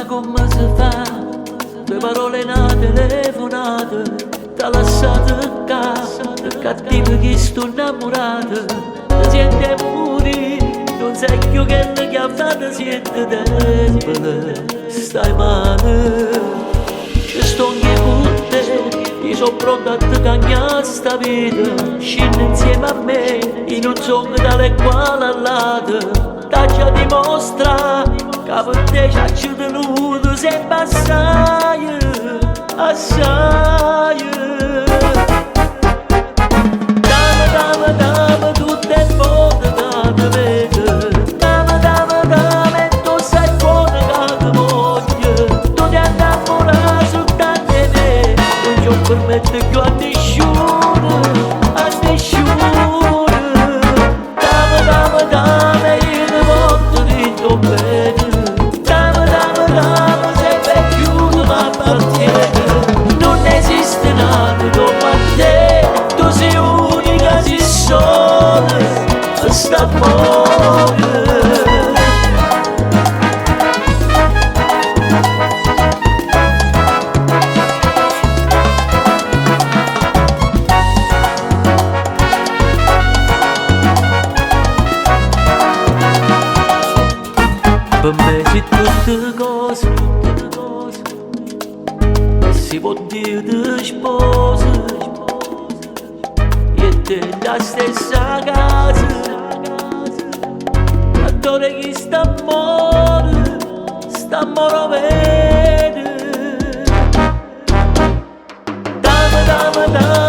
Ma come si fa? Due parole nate, telefonate, t'ha lasciato qua, per cattivo che sto innamorato, ti sente muri, non sai più che ne chiamata, siete debole, stai male, ci sto anche con te, io sono pronto a te cagnare sta vita, scendi insieme a me, in un sogno dalle quale all'altro, già dimostra che per te ci tenuto sempre assai, assai. Dame, tutte le volte che ti vedo, dame, tu sai buona che ti voglio, tu ti innamori soltanto di me, non ci permetto più a nessuno, a nessuno. Dame, io ti voglio dentro bene, dame, sempre più ma appartiene, non esiste nato dopo a te, tu sei unica, sei sola, sta amore. Per me se tutte cose e si può dire di sposa e te la stessa casa adore chi sta amore vede dame